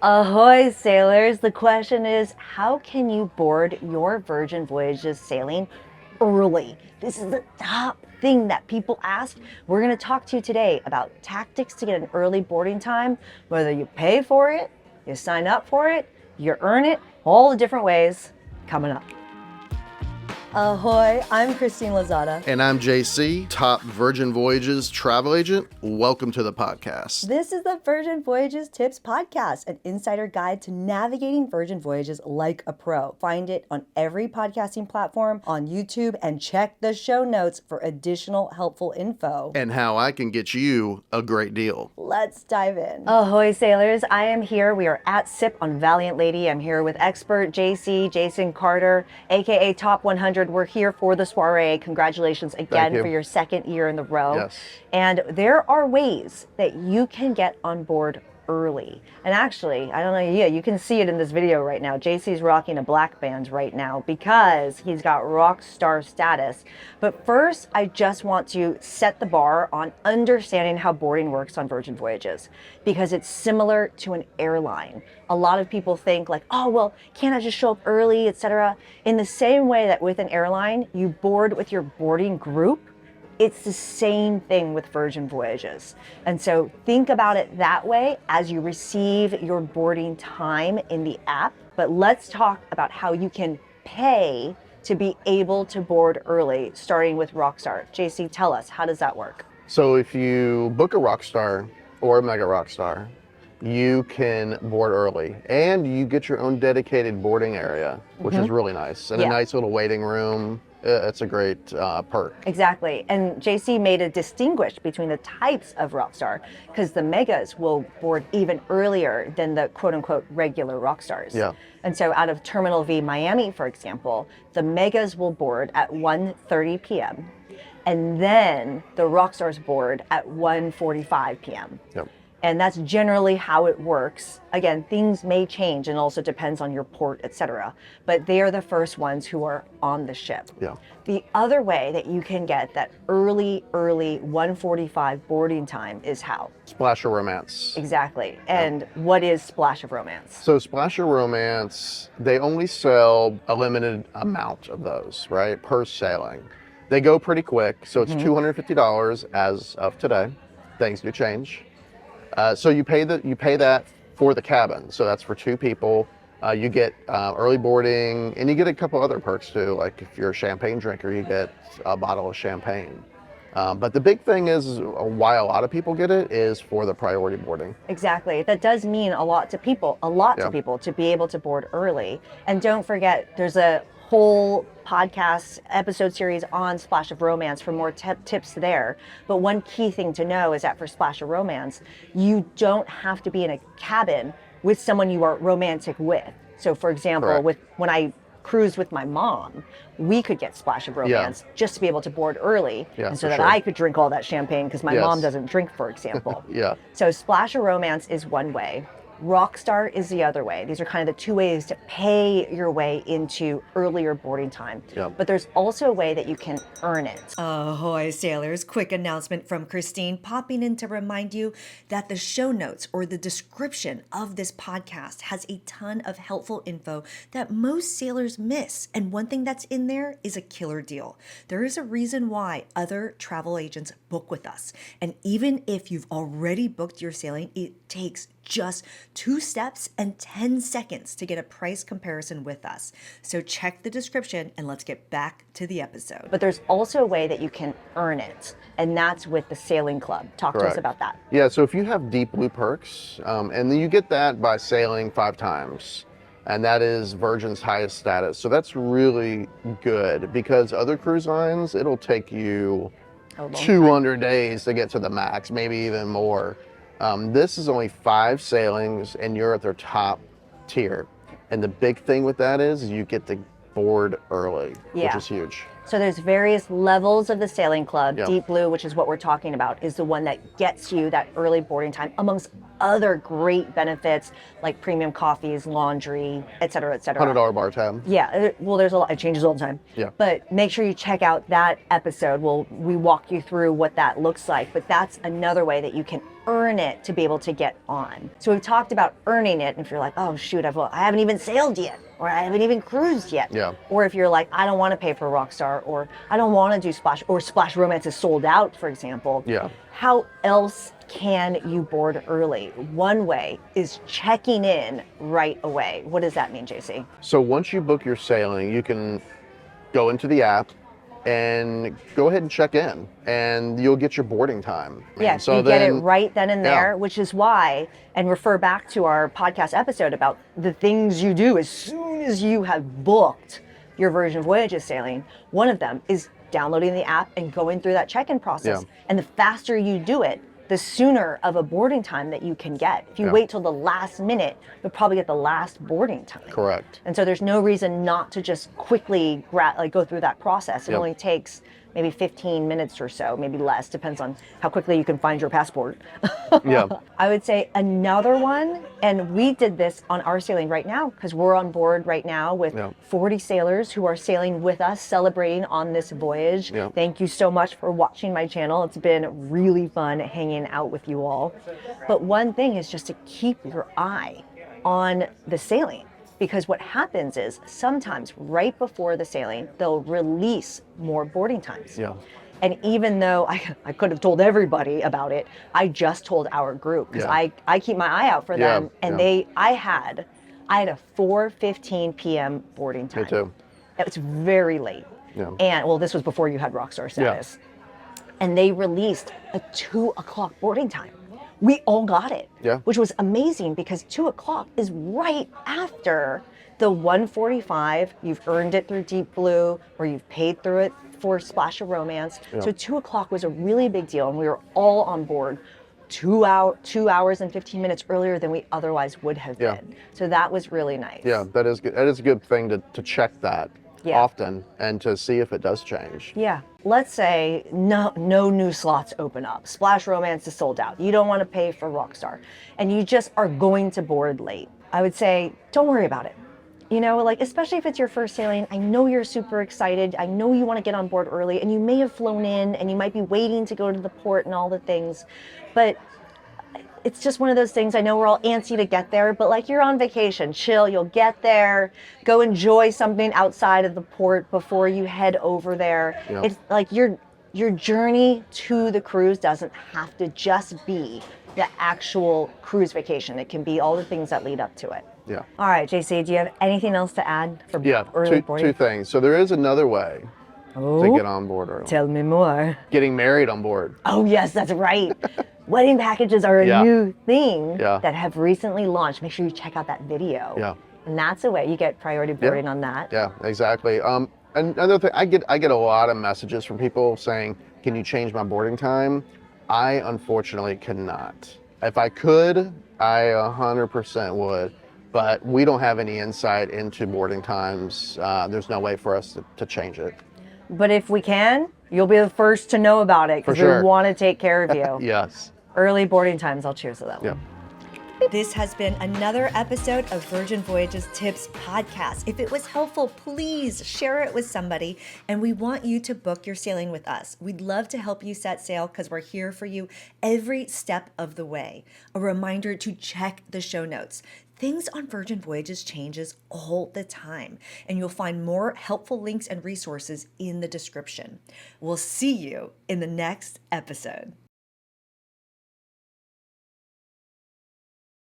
Ahoy, sailors! The question is, how can you board your Virgin Voyages sailing early? This is the top thing that people ask. We're going to talk to you today about tactics to get an early boarding time, whether you pay for it, you sign up for it, you earn it, all the different ways coming up. Ahoy, I'm Christine Lozada. And I'm JC, top Virgin Voyages travel agent. Welcome to the podcast. This is the Virgin Voyages Tips Podcast, an insider guide to navigating Virgin Voyages like a pro. Find it on every podcasting platform, on YouTube, and check the show notes for additional helpful info. And how I can get you a great deal. Let's dive in. Ahoy, sailors. I am here. We are at SIP on Valiant Lady. I'm here with expert JC, Jason Carter, aka Top 100. We're here for the soiree. Congratulations again for your second year in a row. Yes. And there are ways that you can get on board early. And actually, I don't know, yeah, you can see it in this video right now. JC's rocking a black band right now because he's got Rockstar status. But first, I just want to set the bar on understanding how boarding works on Virgin Voyages, because it's similar to an airline. A lot of people think like, oh, well, can't I just show up early, etc. In the same way that with an airline, you board with your boarding group, it's the same thing with Virgin Voyages. And so think about it that way as you receive your boarding time in the app. But let's talk about how you can pay to be able to board early, starting with Rockstar. JC, tell us, how does that work? So if you book a Rockstar or a Mega Rockstar, you can board early and you get your own dedicated boarding area, which is really nice. And a nice little waiting room. It's a great perk. Exactly. And JC made a distinguish between the types of Rockstar, because the Megas will board even earlier than the quote unquote regular Rockstars. Yeah. And so out of Terminal V Miami, for example, the Megas will board at 1:30 p.m. and then the Rockstars board at 1:45 p.m. Yep. And that's generally how it works. Again, things may change and also depends on your port, etc. But they are the first ones who are on the ship. Yeah. The other way that you can get that early 1:45 boarding time is how? Splash of Romance. Exactly. And what is Splash of Romance? So Splash of Romance, they only sell a limited amount of those, right, per sailing. They go pretty quick, so it's $250 as of today. Things do change. So you pay that for the cabin. So that's for two people. You get early boarding, and you get a couple other perks too. Like if you're a champagne drinker, you get a bottle of champagne. But the big thing is why a lot of people get it is for the priority boarding. Exactly. That does mean a lot to people, to people to be able to board early. And don't forget, there's a whole podcast episode series on Splash of Romance for more tips there. But one key thing to know is that for Splash of Romance, you don't have to be in a cabin with someone you are romantic with. So for example, when I cruised with my mom, we could get Splash of Romance just to be able to board early, and so that I could drink all that champagne because my mom doesn't drink, for example. So Splash of Romance is one way. Rockstar is the other way. These are kind of the two ways to pay your way into earlier boarding time. But there's also a way that you can earn it. Ahoy, sailors. Quick announcement from Christine, popping in to remind you that the show notes or the description of this podcast has a ton of helpful info that most sailors miss. And one thing that's in there is a killer deal. There is a reason why other travel agents book with us. And even if you've already booked your sailing, it takes just 2 steps and 10 seconds to get a price comparison with us. So check the description and let's get back to the episode. But there's also a way that you can earn it, and that's with the Sailing Club. Talk to us about that. Yeah, so if you have Deep Blue perks, and then you get that by sailing 5 times, and that is Virgin's highest status. So that's really good because other cruise lines, it'll take you 200 days to get to the max, maybe even more. This is only 5 sailings and you're at their top tier. And the big thing with that is you get to board early, which is huge. So there's various levels of the Sailing Club. Deep Blue, which is what we're talking about, is the one that gets you that early boarding time, amongst other great benefits like premium coffees, laundry, et cetera, et cetera. $100 bar tab. Yeah, well, there's a lot. It changes all the time. Yeah. But make sure you check out that episode. We walk you through what that looks like. But that's another way that you can earn it to be able to get on. So we've talked about earning it, and if you're like, oh shoot, I haven't even sailed yet, or I haven't even cruised yet. Yeah. Or if you're like, I don't want to pay for Rockstar, or I don't want to do Splash, or Splash Romance is sold out, for example. Yeah. How else can you board early? One way is checking in right away. What does that mean, JC? So once you book your sailing, you can go into the app and go ahead and check in, and you'll get your boarding time. Yeah, And so you get it right then and there, Yeah. which is why, and refer back to our podcast episode about the things you do as soon as you have booked your Virgin Voyages sailing. One of them is downloading the app and going through that check-in process. Yeah. And the faster you do it, the sooner of a boarding time that you can get. If you Yeah. wait till the last minute, you'll probably get the last boarding time. Correct. And so there's no reason not to just quickly go through that process. It Yep. only takes maybe 15 minutes or so, maybe less, depends on how quickly you can find your passport. Yeah. I would say another one, and we did this on our sailing right now because we're on board right now with Yeah. 40 sailors who are sailing with us, celebrating on this voyage. Yeah. Thank you so much for watching my channel. It's been really fun hanging out with you all. But one thing is just to keep your eye on the sailing. Because what happens is sometimes right before the sailing, they'll release more boarding times. Yeah. And even though I could have told everybody about it, I just told our group because Yeah. I keep my eye out for Yeah, them. And yeah. I had a 4:15 p.m. boarding time. Me too. It's very late. Yeah. And well, this was before you had Rockstar status. And they released a 2 o'clock boarding time. We all got it, Yeah. which was amazing because 2 o'clock is right after the 1:45. You've earned it through Deep Blue, or you've paid through it for Splash of Romance. Yeah. So 2 o'clock was a really big deal, and we were all on board 2 hours and 15 minutes earlier than we otherwise would have Yeah. been. So that was really nice. Yeah, that is good. That is a good thing to check that Yeah. often and to see if it does change. Yeah. Let's say no new slots open up. Splash Romance is sold out. You don't want to pay for Rockstar, and you just are going to board late. I would say don't worry about it. You know, like especially if it's your first sailing, I know you're super excited. I know you want to get on board early, and you may have flown in and you might be waiting to go to the port and all the things, but it's just one of those things. I know we're all antsy to get there, but like you're on vacation, chill, you'll get there, go enjoy something outside of the port before you head over there. Yeah. It's like your journey to the cruise doesn't have to just be the actual cruise vacation. It can be all the things that lead up to it. Yeah. All right, JC, do you have anything else to add for Yeah. early boarding? Two things. So there is another way to Oh, get on board early. tell me more. Getting married on board. Oh, yes, that's right. Wedding packages are a Yeah. new thing Yeah. that have recently launched. Make sure you check out that video. Yeah. And that's a way you get priority boarding on that. Yeah, exactly. Another thing, I get a lot of messages from people saying, "Can you change my boarding time?" I unfortunately cannot. If I could, I 100% would. But we don't have any insight into boarding times. There's no way for us to change it. But if we can, you'll be the first to know about it For because sure. we want to take care of you. Yes. Early boarding times, I'll cheers to that Yeah. one. This has been another episode of Virgin Voyages Tips Podcast. If it was helpful, please share it with somebody. And we want you to book your sailing with us. We'd love to help you set sail because we're here for you every step of the way. A reminder to check the show notes. Things on Virgin Voyages changes all the time, and you'll find more helpful links and resources in the description. We'll see you in the next episode.